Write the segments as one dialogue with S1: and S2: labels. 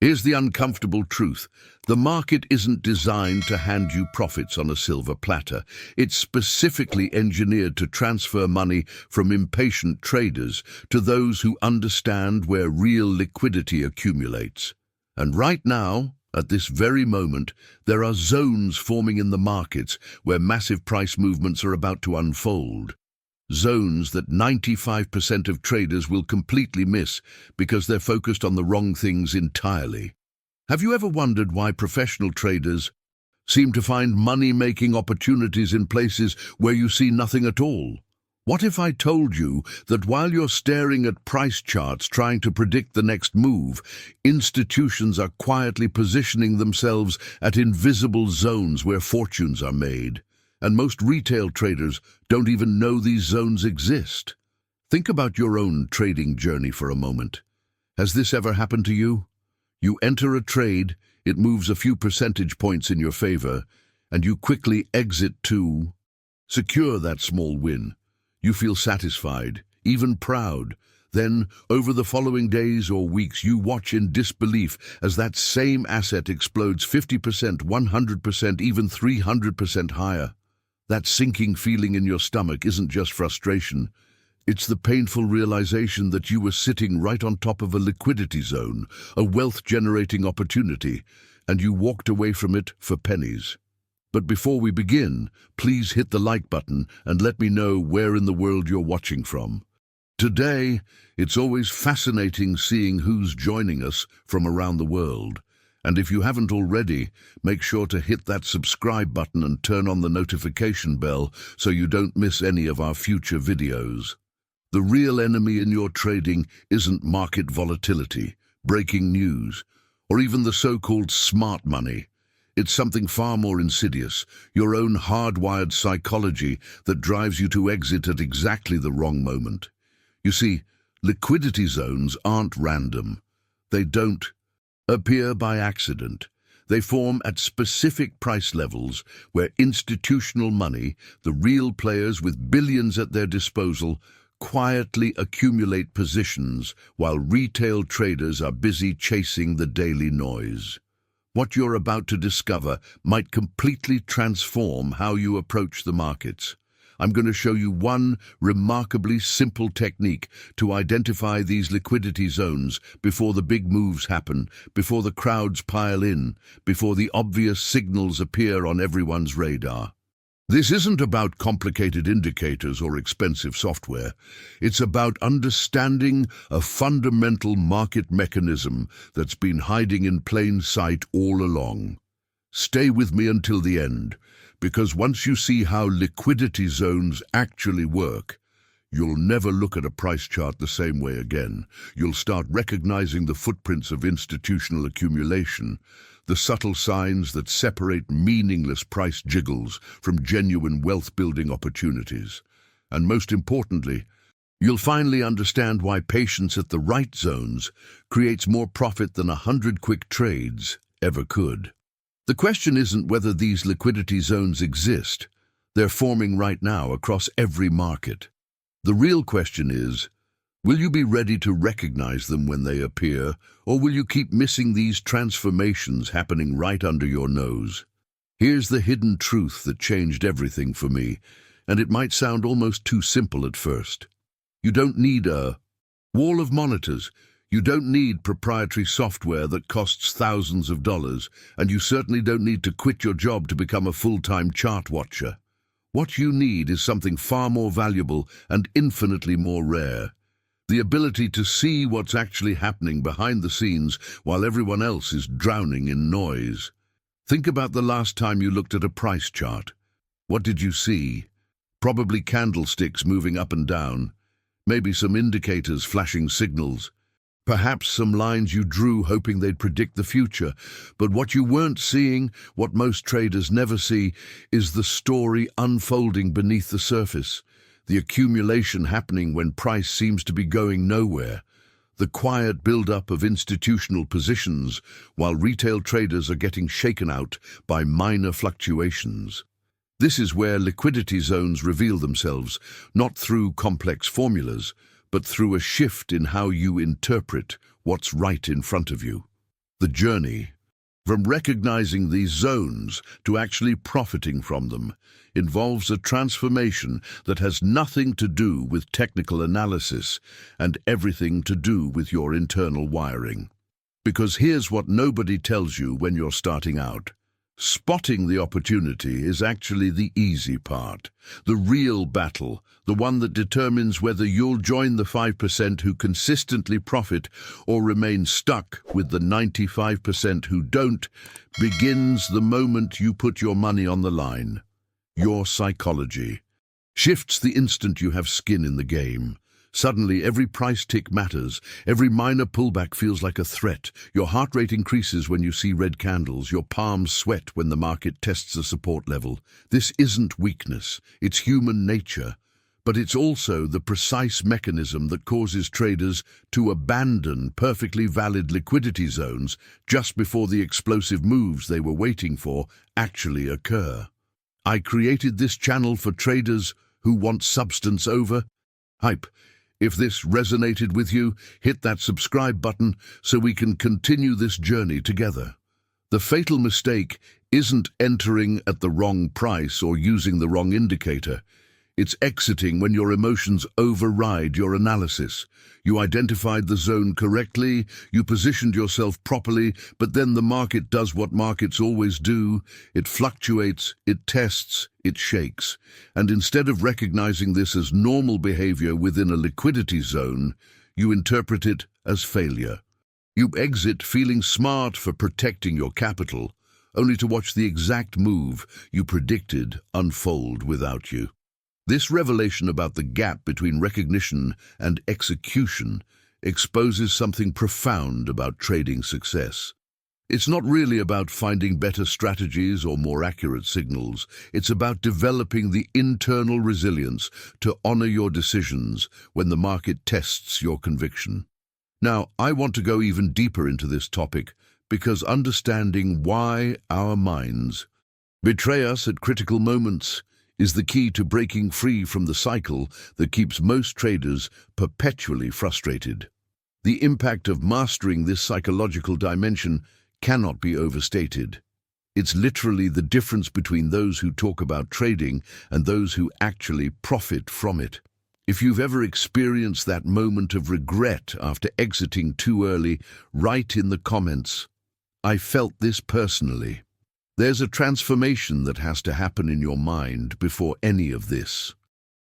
S1: Here's the uncomfortable truth. The market isn't designed to hand you profits on a silver platter. It's specifically engineered to transfer money from impatient traders to those who understand where real liquidity accumulates. And right now, at this very moment, there are zones forming in the markets where massive price movements are about to unfold. Zones that 95% of traders will completely miss because they're focused on the wrong things entirely. Have you ever wondered why professional traders seem to find money-making opportunities in places where you see nothing at all? What if I told you that while you're staring at price charts trying to predict the next move, institutions are quietly positioning themselves at invisible zones where fortunes are made? And most retail traders don't even know these zones exist. Think about your own trading journey for a moment. Has this ever happened to you? You enter a trade, it moves a few percentage points in your favor, and you quickly exit to secure that small win. You feel satisfied, even proud. Then, over the following days or weeks, you watch in disbelief as that same asset explodes 50%, 100%, even 300% higher. That sinking feeling in your stomach isn't just frustration. It's the painful realization that you were sitting right on top of a liquidity zone, a wealth-generating opportunity, and you walked away from it for pennies. But before we begin, please hit the like button and let me know where in the world you're watching from. Today, it's always fascinating seeing who's joining us from around the world. And if you haven't already, make sure to hit that subscribe button and turn on the notification bell so you don't miss any of our future videos. The real enemy in your trading isn't market volatility, breaking news, or even the so-called smart money. It's something far more insidious, your own hardwired psychology that drives you to exit at exactly the wrong moment. You see, liquidity zones aren't random. They don't appear by accident. They form at specific price levels where institutional money, the real players with billions at their disposal, quietly accumulate positions while retail traders are busy chasing the daily noise. What you're about to discover might completely transform how you approach the markets. I'm going to show you one remarkably simple technique to identify these liquidity zones before the big moves happen, before the crowds pile in, before the obvious signals appear on everyone's radar. This isn't about complicated indicators or expensive software. It's about understanding a fundamental market mechanism that's been hiding in plain sight all along. Stay with me until the end, because once you see how liquidity zones actually work, you'll never look at a price chart the same way again. You'll start recognizing the footprints of institutional accumulation, the subtle signs that separate meaningless price jiggles from genuine wealth-building opportunities. And most importantly, you'll finally understand why patience at the right zones creates more profit than 100 quick trades ever could. The question isn't whether these liquidity zones exist. They're forming right now across every market. The real question is, will you be ready to recognize them when they appear, or will you keep missing these transformations happening right under your nose? Here's the hidden truth that changed everything for me, and it might sound almost too simple at first. You don't need a wall of monitors. You don't need proprietary software that costs thousands of dollars, and you certainly don't need to quit your job to become a full-time chart watcher. What you need is something far more valuable and infinitely more rare. The ability to see what's actually happening behind the scenes while everyone else is drowning in noise. Think about the last time you looked at a price chart. What did you see? Probably candlesticks moving up and down, maybe some indicators flashing signals. Perhaps some lines you drew hoping they'd predict the future. But what you weren't seeing, what most traders never see, is the story unfolding beneath the surface. The accumulation happening when price seems to be going nowhere. The quiet build-up of institutional positions while retail traders are getting shaken out by minor fluctuations. This is where liquidity zones reveal themselves, not through complex formulas, but through a shift in how you interpret what's right in front of you. The journey from recognizing these zones to actually profiting from them involves a transformation that has nothing to do with technical analysis and everything to do with your internal wiring. Because here's what nobody tells you when you're starting out. Spotting the opportunity is actually the easy part. The real battle, the one that determines whether you'll join the 5% who consistently profit or remain stuck with the 95% who don't, begins the moment you put your money on the line. Your psychology shifts the instant you have skin in the game. Suddenly, every price tick matters. Every minor pullback feels like a threat. Your heart rate increases when you see red candles. Your palms sweat when the market tests a support level. This isn't weakness. It's human nature. But it's also the precise mechanism that causes traders to abandon perfectly valid liquidity zones just before the explosive moves they were waiting for actually occur. I created this channel for traders who want substance over hype. If this resonated with you, hit that subscribe button so we can continue this journey together. The fatal mistake isn't entering at the wrong price or using the wrong indicator. It's exiting when your emotions override your analysis. You identified the zone correctly, you positioned yourself properly, but then the market does what markets always do. It fluctuates, it tests, it shakes. And instead of recognizing this as normal behavior within a liquidity zone, you interpret it as failure. You exit feeling smart for protecting your capital, only to watch the exact move you predicted unfold without you. This revelation about the gap between recognition and execution exposes something profound about trading success. It's not really about finding better strategies or more accurate signals. It's about developing the internal resilience to honor your decisions when the market tests your conviction. Now, I want to go even deeper into this topic because understanding why our minds betray us at critical moments is the key to breaking free from the cycle that keeps most traders perpetually frustrated. The impact of mastering this psychological dimension cannot be overstated. It's literally the difference between those who talk about trading and those who actually profit from it. If you've ever experienced that moment of regret after exiting too early, write in the comments, "I felt this personally." There's a transformation that has to happen in your mind before any of this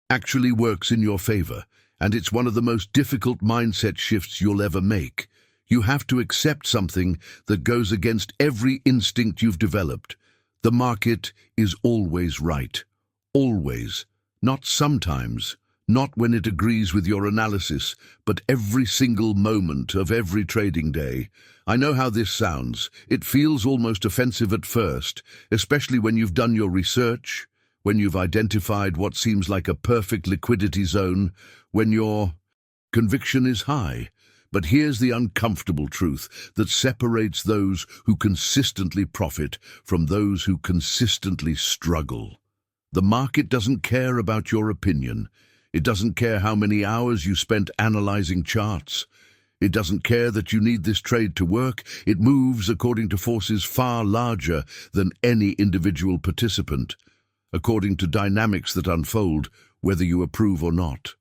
S1: actually works in your favor, and it's one of the most difficult mindset shifts you'll ever make. You have to accept something that goes against every instinct you've developed. The market is always right. Always. Not sometimes. Not when it agrees with your analysis, but every single moment of every trading day. I know how this sounds. It feels almost offensive at first, especially when you've done your research, when you've identified what seems like a perfect liquidity zone, when your conviction is high. But here's the uncomfortable truth that separates those who consistently profit from those who consistently struggle. The market doesn't care about your opinion. It doesn't care how many hours you spent analyzing charts. It doesn't care that you need this trade to work. It moves according to forces far larger than any individual participant, according to dynamics that unfold whether you approve or not.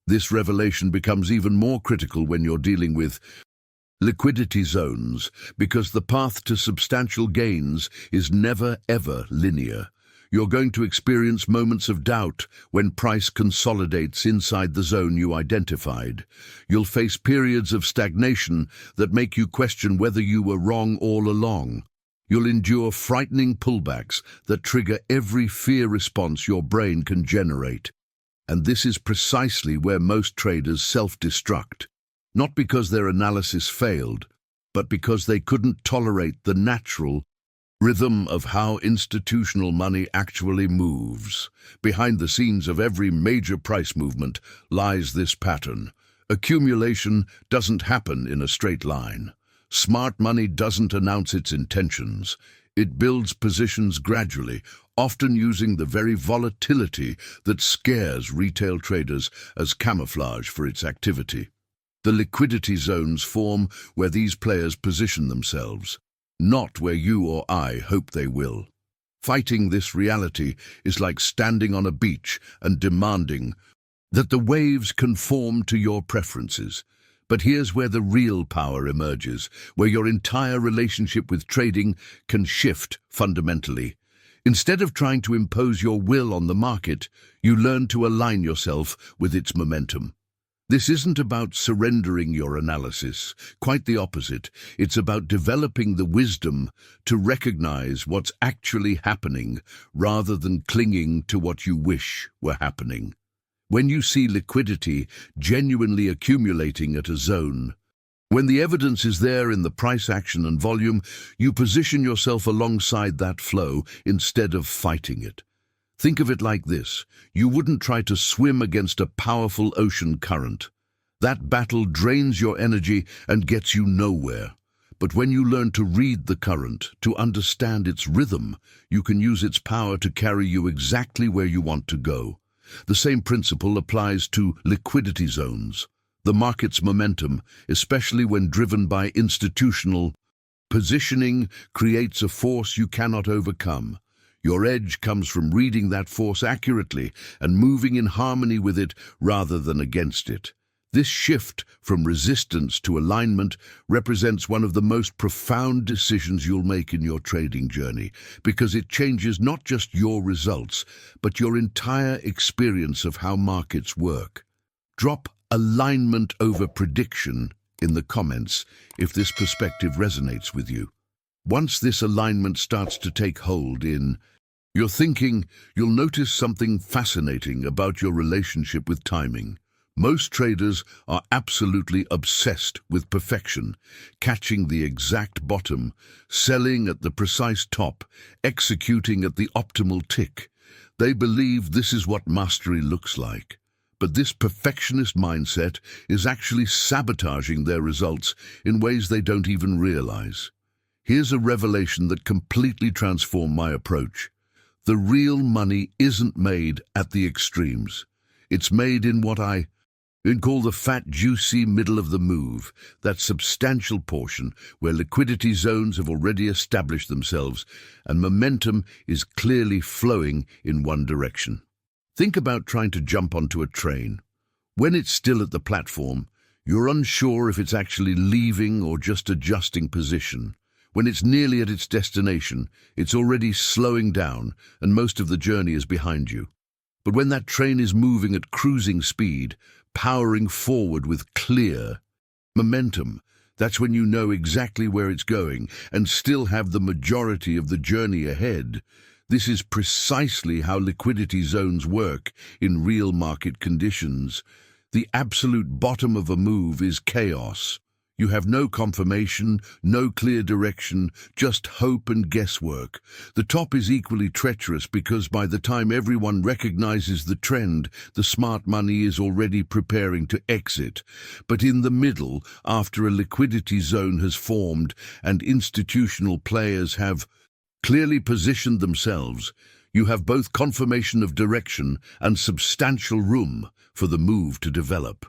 S1: This revelation becomes even more critical when you're dealing with liquidity zones, because the path to substantial gains is never, ever linear. You're going to experience moments of doubt when price consolidates inside the zone you identified. You'll face periods of stagnation that make you question whether you were wrong all along. You'll endure frightening pullbacks that trigger every fear response your brain can generate. And this is precisely where most traders self-destruct, not because their analysis failed, but because they couldn't tolerate the natural rhythm of how institutional money actually moves. Behind the scenes of every major price movement lies this pattern. Accumulation doesn't happen in a straight line. Smart money doesn't announce its intentions. It builds positions gradually, often using the very volatility that scares retail traders as camouflage for its activity. The liquidity zones form where these players position themselves, not where you or I hope they will. Fighting this reality is like standing on a beach and demanding that the waves conform to your preferences. But here's where the real power emerges, where your entire relationship with trading can shift fundamentally. Instead of trying to impose your will on the market, you learn to align yourself with its momentum. This isn't about surrendering your analysis, quite the opposite. It's about developing the wisdom to recognize what's actually happening rather than clinging to what you wish were happening. When you see liquidity genuinely accumulating at a zone, when the evidence is there in the price action and volume, you position yourself alongside that flow instead of fighting it. Think of it like this. You wouldn't try to swim against a powerful ocean current. That battle drains your energy and gets you nowhere. But when you learn to read the current, to understand its rhythm, you can use its power to carry you exactly where you want to go. The same principle applies to liquidity zones. The market's momentum, especially when driven by institutional positioning, creates a force you cannot overcome. Your edge comes from reading that force accurately and moving in harmony with it rather than against it. This shift from resistance to alignment represents one of the most profound decisions you'll make in your trading journey, because it changes not just your results, but your entire experience of how markets work. Drop alignment over prediction in the comments if this perspective resonates with you. Once this alignment starts to take hold in your thinking, you'll notice something fascinating about your relationship with timing. Most traders are absolutely obsessed with perfection, catching the exact bottom, selling at the precise top, executing at the optimal tick. They believe this is what mastery looks like. But this perfectionist mindset is actually sabotaging their results in ways they don't even realize. Here's a revelation that completely transformed my approach. The real money isn't made at the extremes. It's made in what I call the fat, juicy middle of the move, that substantial portion where liquidity zones have already established themselves and momentum is clearly flowing in one direction. Think about trying to jump onto a train. When it's still at the platform, you're unsure if it's actually leaving or just adjusting position. When it's nearly at its destination, it's already slowing down and most of the journey is behind you. But when that train is moving at cruising speed, powering forward with clear momentum, that's when you know exactly where it's going and still have the majority of the journey ahead. This is precisely how liquidity zones work in real market conditions. The absolute bottom of a move is chaos. You have no confirmation, no clear direction, just hope and guesswork. The top is equally treacherous because by the time everyone recognizes the trend, the smart money is already preparing to exit. But in the middle, after a liquidity zone has formed and institutional players have clearly positioned themselves, you have both confirmation of direction and substantial room for the move to develop.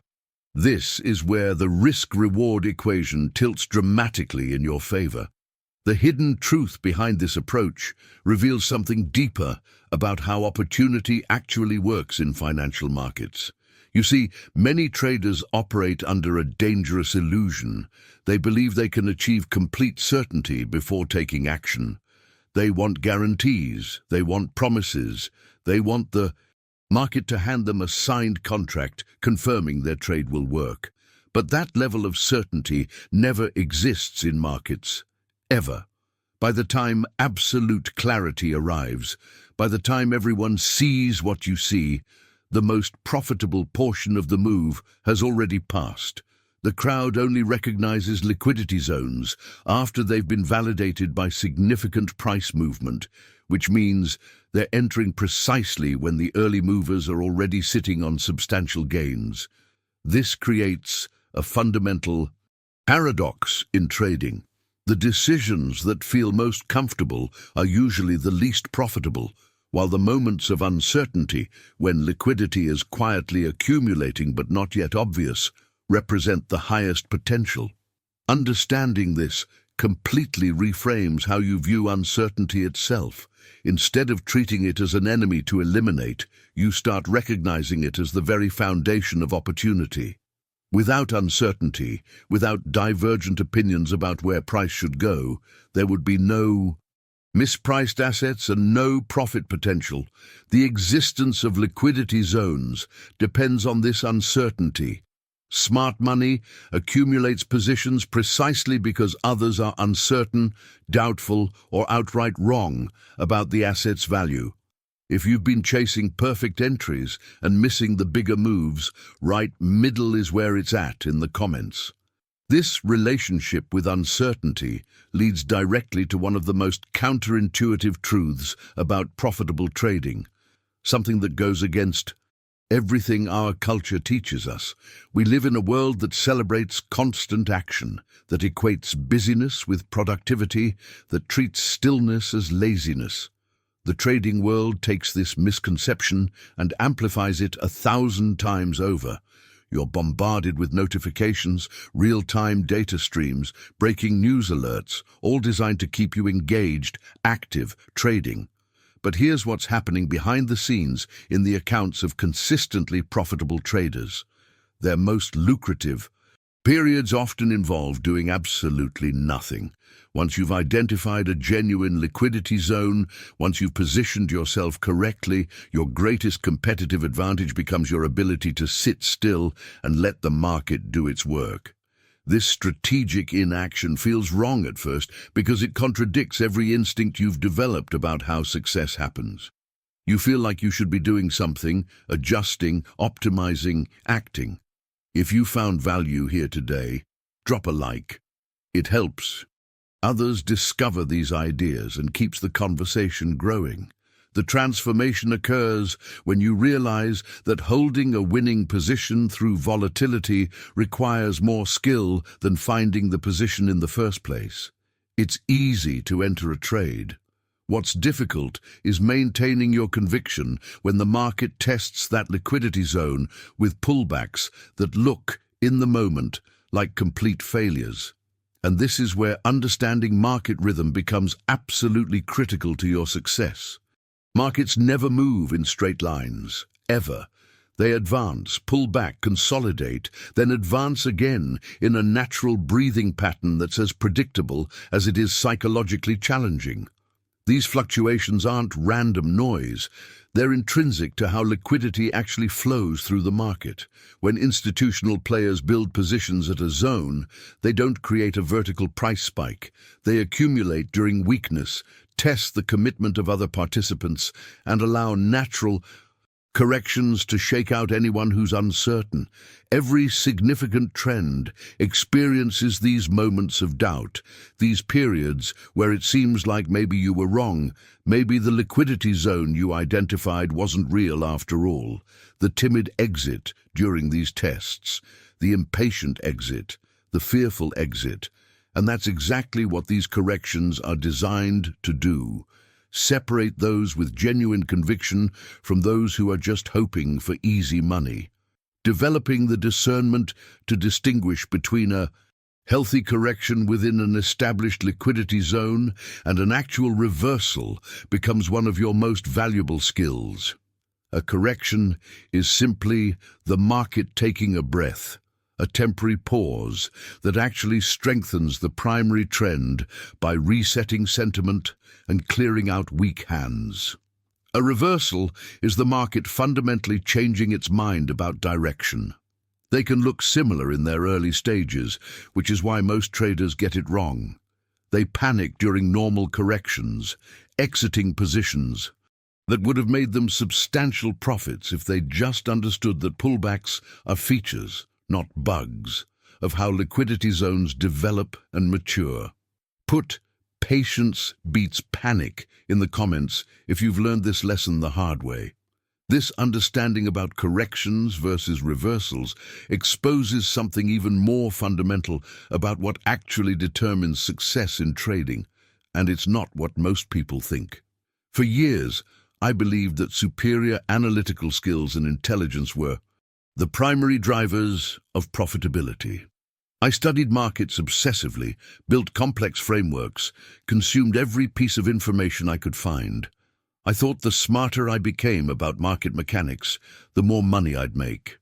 S1: This is where the risk-reward equation tilts dramatically in your favor. The hidden truth behind this approach reveals something deeper about how opportunity actually works in financial markets. You see, many traders operate under a dangerous illusion. They believe they can achieve complete certainty before taking action. They want guarantees, they want promises, they want the market to hand them a signed contract confirming their trade will work. But that level of certainty never exists in markets, ever. By the time absolute clarity arrives, by the time everyone sees what you see, the most profitable portion of the move has already passed. The crowd only recognizes liquidity zones after they've been validated by significant price movement, which means they're entering precisely when the early movers are already sitting on substantial gains. This creates a fundamental paradox in trading. The decisions that feel most comfortable are usually the least profitable, while the moments of uncertainty, when liquidity is quietly accumulating but not yet obvious, represent the highest potential. Understanding this completely reframes how you view uncertainty itself. Instead of treating it as an enemy to eliminate, you start recognizing it as the very foundation of opportunity. Without uncertainty, without divergent opinions about where price should go, there would be no mispriced assets and no profit potential. The existence of liquidity zones depends on this uncertainty. Smart money accumulates positions precisely because others are uncertain, doubtful, or outright wrong about the asset's value. If you've been chasing perfect entries and missing the bigger moves, right middle is where it's at in the comments. This relationship with uncertainty leads directly to one of the most counterintuitive truths about profitable trading, something that goes against everything our culture teaches us. We live in a world that celebrates constant action, that equates busyness with productivity, that treats stillness as laziness. The trading world takes this misconception and amplifies it 1,000 times over. You're bombarded with notifications, real-time data streams, breaking news alerts, all designed to keep you engaged, active, trading. But here's what's happening behind the scenes in the accounts of consistently profitable traders. Their most lucrative periods often involve doing absolutely nothing. Once you've identified a genuine liquidity zone, once you've positioned yourself correctly, your greatest competitive advantage becomes your ability to sit still and let the market do its work. This strategic inaction feels wrong at first because it contradicts every instinct you've developed about how success happens. You feel like you should be doing something, adjusting, optimizing, acting. If you found value here today, drop a like. It helps others discover these ideas and keeps the conversation growing. The transformation occurs when you realize that holding a winning position through volatility requires more skill than finding the position in the first place. It's easy to enter a trade. What's difficult is maintaining your conviction when the market tests that liquidity zone with pullbacks that look, in the moment, like complete failures. And this is where understanding market rhythm becomes absolutely critical to your success. Markets never move in straight lines, ever. They advance, pull back, consolidate, then advance again in a natural breathing pattern that's as predictable as it is psychologically challenging. These fluctuations aren't random noise. They're intrinsic to how liquidity actually flows through the market. When institutional players build positions at a zone, they don't create a vertical price spike. They accumulate during weakness, test the commitment of other participants, and allow natural corrections to shake out anyone who's uncertain. Every significant trend experiences these moments of doubt, these periods where it seems like maybe you were wrong, maybe the liquidity zone you identified wasn't real after all. The timid exit during these tests, the impatient exit, the fearful exit, and that's exactly what these corrections are designed to do. Separate those with genuine conviction from those who are just hoping for easy money. Developing the discernment to distinguish between a healthy correction within an established liquidity zone and an actual reversal becomes one of your most valuable skills. A correction is simply the market taking a breath, a temporary pause that actually strengthens the primary trend by resetting sentiment and clearing out weak hands. A reversal is the market fundamentally changing its mind about direction. They can look similar in their early stages, which is why most traders get it wrong. They panic during normal corrections, exiting positions that would have made them substantial profits if they just understood that pullbacks are features, not bugs, of how liquidity zones develop and mature. Put "patience beats panic" in the comments if you've learned this lesson the hard way. This understanding about corrections versus reversals exposes something even more fundamental about what actually determines success in trading, and it's not what most people think. For years, I believed that superior analytical skills and intelligence were The primary drivers of profitability. I studied markets obsessively, built complex frameworks, consumed every piece of information I could find. I thought the smarter I became about market mechanics, the more money I'd make.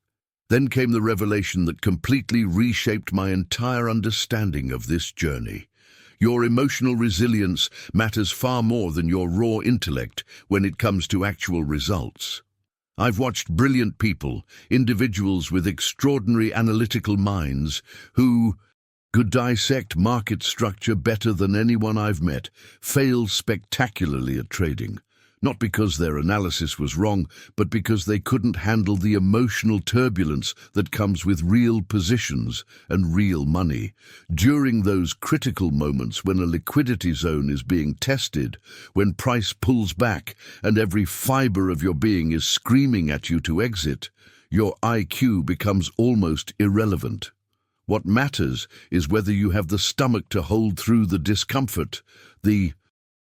S1: Then came the revelation that completely reshaped my entire understanding of this journey. Your emotional resilience matters far more than your raw intellect when it comes to actual results. I've watched brilliant people, individuals with extraordinary analytical minds, who could dissect market structure better than anyone I've met, fail spectacularly at trading. Not because their analysis was wrong, but because they couldn't handle the emotional turbulence that comes with real positions and real money. During those critical moments when a liquidity zone is being tested, when price pulls back and every fiber of your being is screaming at you to exit, your IQ becomes almost irrelevant. What matters is whether you have the stomach to hold through the discomfort, the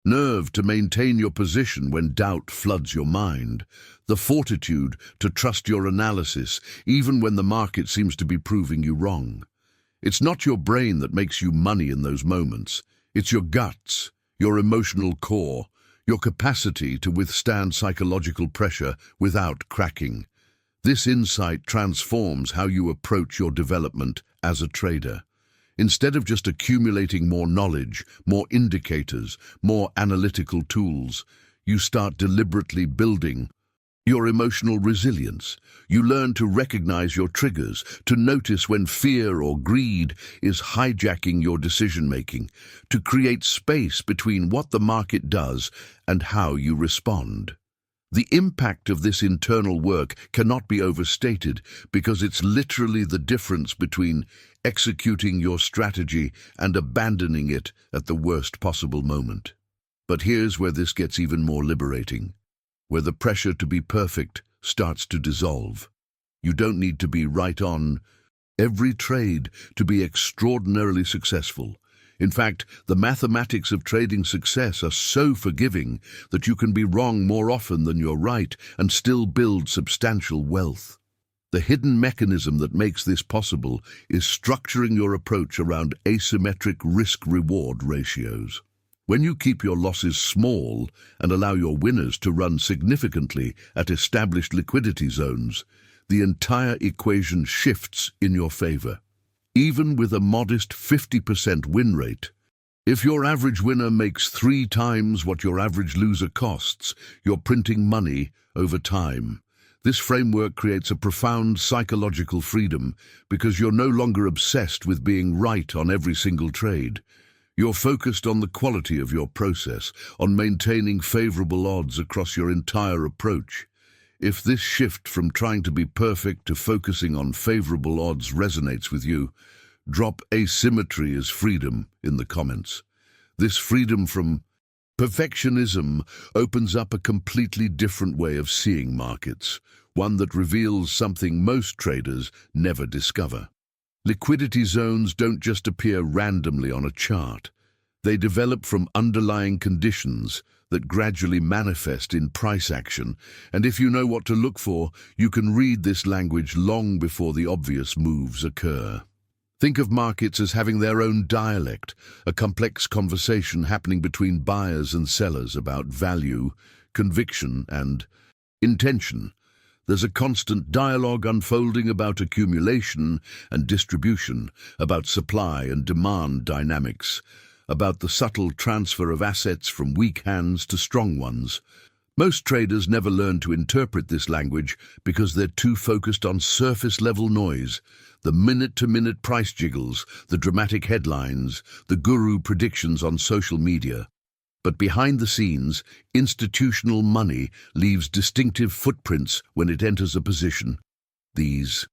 S1: nerve to maintain your position when doubt floods your mind, the fortitude to trust your analysis even when the market seems to be proving you wrong. It's not your brain that makes you money in those moments. It's your guts, your emotional core, your capacity to withstand psychological pressure without cracking. This insight transforms how you approach your development as a trader. Instead of just accumulating more knowledge, more indicators, more analytical tools, you start deliberately building your emotional resilience. You learn to recognize your triggers, to notice when fear or greed is hijacking your decision-making, to create space between what the market does and how you respond. The impact of this internal work cannot be overstated because it's literally the difference between executing your strategy and abandoning it at the worst possible moment. But here's where this gets even more liberating, where the pressure to be perfect starts to dissolve. You don't need to be right on every trade to be extraordinarily successful. In fact, the mathematics of trading success are so forgiving that you can be wrong more often than you're right and still build substantial wealth. The hidden mechanism that makes this possible is structuring your approach around asymmetric risk-reward ratios. When you keep your losses small and allow your winners to run significantly at established liquidity zones, the entire equation shifts in your favor. Even with a modest 50% win rate, if your average winner makes 3 times what your average loser costs, you're printing money over time. This framework creates a profound psychological freedom because you're no longer obsessed with being right on every single trade. You're focused on the quality of your process, on maintaining favorable odds across your entire approach. If this shift from trying to be perfect to focusing on favorable odds resonates with you, drop asymmetry as freedom in the comments. This freedom from perfectionism opens up a completely different way of seeing markets, one that reveals something most traders never discover. Liquidity zones don't just appear randomly on a chart. They develop from underlying conditions that gradually manifest in price action, and if you know what to look for, you can read this language long before the obvious moves occur. Think of markets as having their own dialect, a complex conversation happening between buyers and sellers about value, conviction, and intention. There's a constant dialogue unfolding about accumulation and distribution, about supply and demand dynamics, about the subtle transfer of assets from weak hands to strong ones. Most traders never learn to interpret this language because they're too focused on surface-level noise, the minute-to-minute price jiggles, the dramatic headlines, the guru predictions on social media. But behind the scenes, institutional money leaves distinctive footprints when it enters a position. These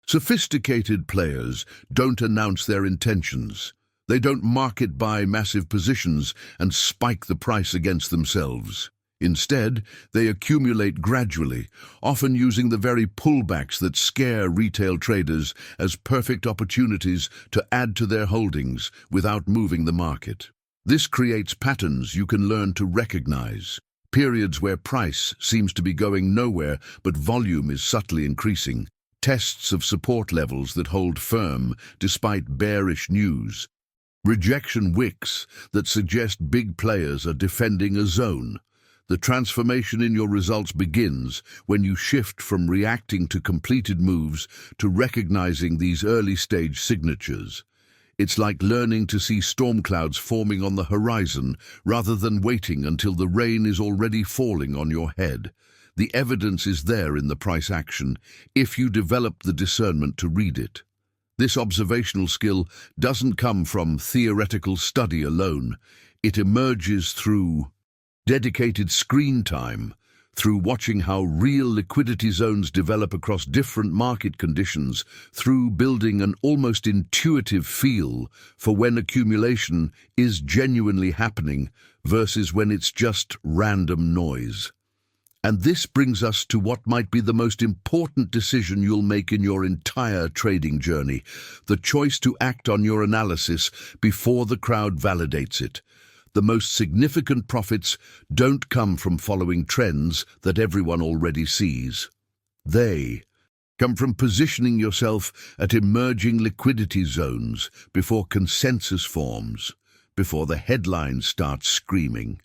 S1: sophisticated players don't announce their intentions. They don't market buy massive positions and spike the price against themselves. Instead, they accumulate gradually, often using the very pullbacks that scare retail traders as perfect opportunities to add to their holdings without moving the market. This creates patterns you can learn to recognize, periods where price seems to be going nowhere but volume is subtly increasing, tests of support levels that hold firm despite bearish news, rejection wicks that suggest big players are defending a zone. The transformation in your results begins when you shift from reacting to completed moves to recognizing these early-stage signatures. It's like learning to see storm clouds forming on the horizon rather than waiting until the rain is already falling on your head. The evidence is there in the price action if you develop the discernment to read it. This observational skill doesn't come from theoretical study alone. It emerges through dedicated screen time, through watching how real liquidity zones develop across different market conditions, through building an almost intuitive feel for when accumulation is genuinely happening versus when it's just random noise. And this brings us to what might be the most important decision you'll make in your entire trading journey, the choice to act on your analysis before the crowd validates it. The most significant profits don't come from following trends that everyone already sees. They come from positioning yourself at emerging liquidity zones before consensus forms, before the headlines start screaming,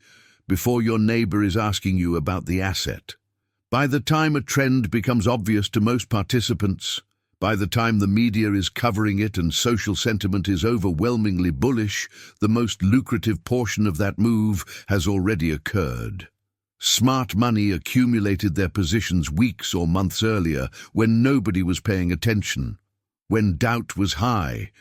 S1: before your neighbor is asking you about the asset. By the time a trend becomes obvious to most participants, by the time the media is covering it and social sentiment is overwhelmingly bullish, the most lucrative portion of that move has already occurred. Smart money accumulated their positions weeks or months earlier when nobody was paying attention, when doubt was high,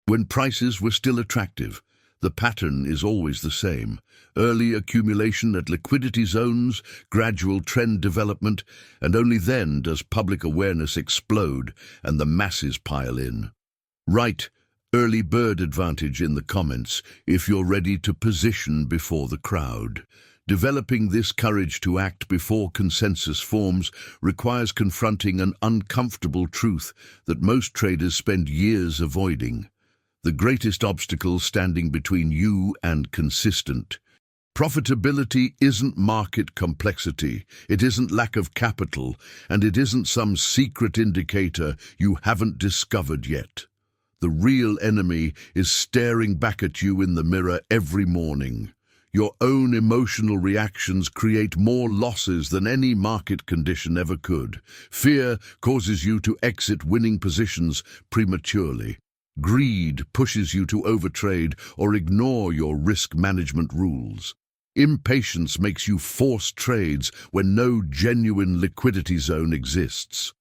S1: when prices were still attractive. The pattern is always the same. Early accumulation at liquidity zones, gradual trend development, and only then does public awareness explode and the masses pile in. Write early bird advantage in the comments if you're ready to position before the crowd. Developing this courage to act before consensus forms requires confronting an uncomfortable truth that most traders spend years avoiding. The greatest obstacle standing between you and consistent profitability isn't market complexity, it isn't lack of capital, and it isn't some secret indicator you haven't discovered yet. The real enemy is staring back at you in the mirror every morning. Your own emotional reactions create more losses than any market condition ever could. Fear causes you to exit winning positions prematurely. Greed pushes you to overtrade or ignore your risk management rules. Impatience makes you force trades when no genuine liquidity zone exists.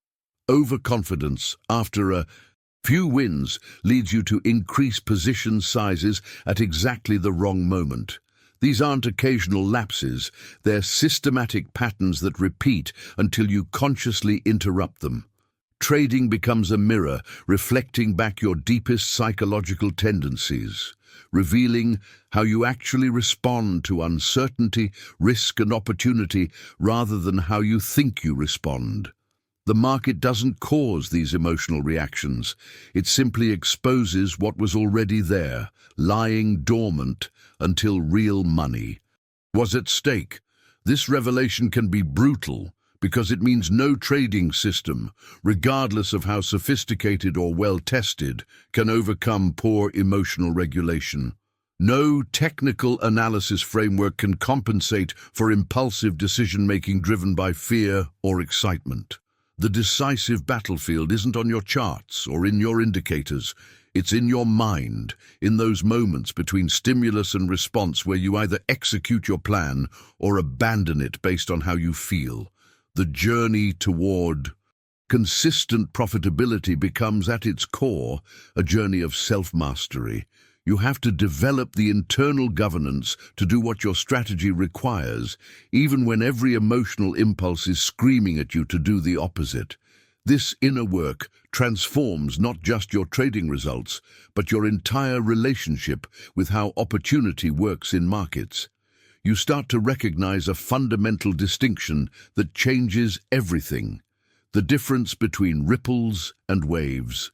S1: Overconfidence, after a few wins, leads you to increase position sizes at exactly the wrong moment. These aren't occasional lapses, they're systematic patterns that repeat until you consciously interrupt them. Trading becomes a mirror, reflecting back your deepest psychological tendencies, revealing how you actually respond to uncertainty, risk, and opportunity rather than how you think you respond. The market doesn't cause these emotional reactions. It simply exposes what was already there, lying dormant until real money was at stake. This revelation can be brutal, because it means no trading system, regardless of how sophisticated or well-tested, can overcome poor emotional regulation. No technical analysis framework can compensate for impulsive decision-making driven by fear or excitement. The decisive battlefield isn't on your charts or in your indicators. It's in your mind, in those moments between stimulus and response where you either execute your plan or abandon it based on how you feel. The journey toward consistent profitability becomes at its core a journey of self-mastery. You have to develop the internal governance to do what your strategy requires, even when every emotional impulse is screaming at you to do the opposite. This inner work transforms not just your trading results, but your entire relationship with how opportunity works in markets. You start to recognize a fundamental distinction that changes everything: the difference between ripples and waves.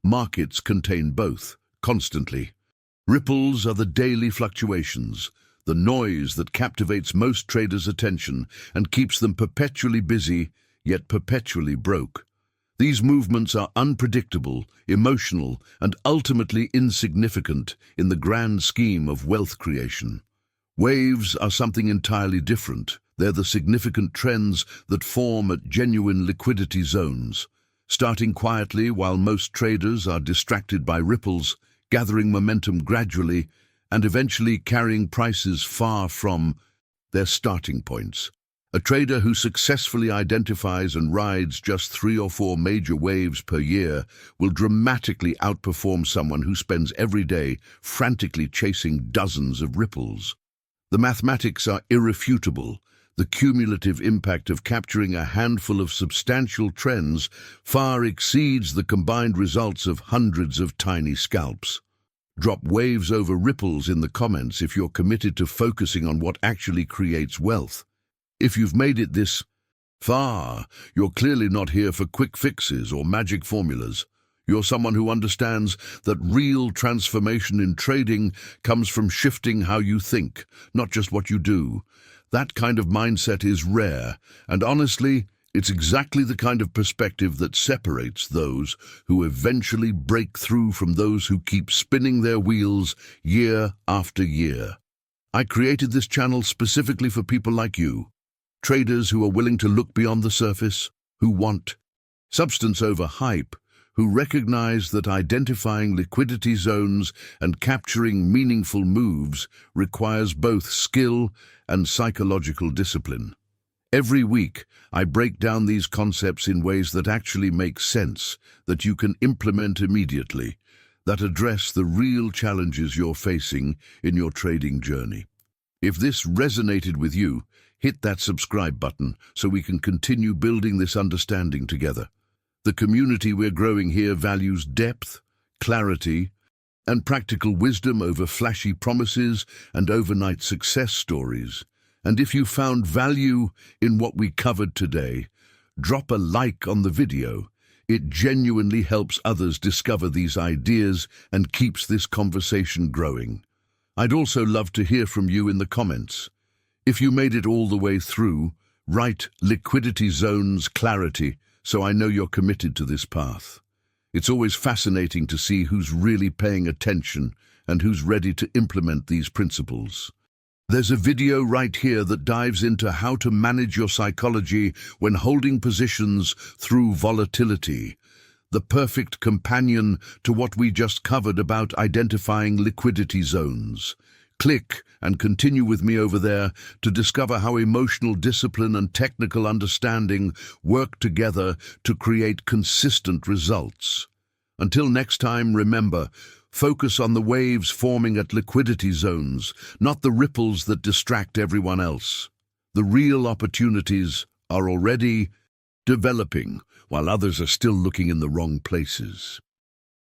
S1: Markets contain both, constantly. Ripples are the daily fluctuations, the noise that captivates most traders' attention and keeps them perpetually busy, yet perpetually broke. These movements are unpredictable, emotional, and ultimately insignificant in the grand scheme of wealth creation. Waves are something entirely different. They're the significant trends that form at genuine liquidity zones, starting quietly while most traders are distracted by ripples, gathering momentum gradually, and eventually carrying prices far from their starting points. A trader who successfully identifies and rides just 3 or 4 major waves per year will dramatically outperform someone who spends every day frantically chasing dozens of ripples. The mathematics are irrefutable. The cumulative impact of capturing a handful of substantial trends far exceeds the combined results of hundreds of tiny scalps. Drop waves over ripples in the comments if you're committed to focusing on what actually creates wealth. If you've made it this far, you're clearly not here for quick fixes or magic formulas. You're someone who understands that real transformation in trading comes from shifting how you think, not just what you do. That kind of mindset is rare, and honestly, it's exactly the kind of perspective that separates those who eventually break through from those who keep spinning their wheels year after year. I created this channel specifically for people like you, traders who are willing to look beyond the surface, who want substance over hype, who recognize that identifying liquidity zones and capturing meaningful moves requires both skill and psychological discipline. Every week, I break down these concepts in ways that actually make sense, that you can implement immediately, that address the real challenges you're facing in your trading journey. If this resonated with you, hit that subscribe button so we can continue building this understanding together. The community we're growing here values depth, clarity, and practical wisdom over flashy promises and overnight success stories. And if you found value in what we covered today, drop a like on the video. It genuinely helps others discover these ideas and keeps this conversation growing. I'd also love to hear from you in the comments. If you made it all the way through, write liquidity zones clarity so I know you're committed to this path. It's always fascinating to see who's really paying attention and who's ready to implement these principles. There's a video right here that dives into how to manage your psychology when holding positions through volatility, the perfect companion to what we just covered about identifying liquidity zones. Click and continue with me over there to discover how emotional discipline and technical understanding work together to create consistent results. Until next time, remember, focus on the waves forming at liquidity zones, not the ripples that distract everyone else. The real opportunities are already developing, while others are still looking in the wrong places.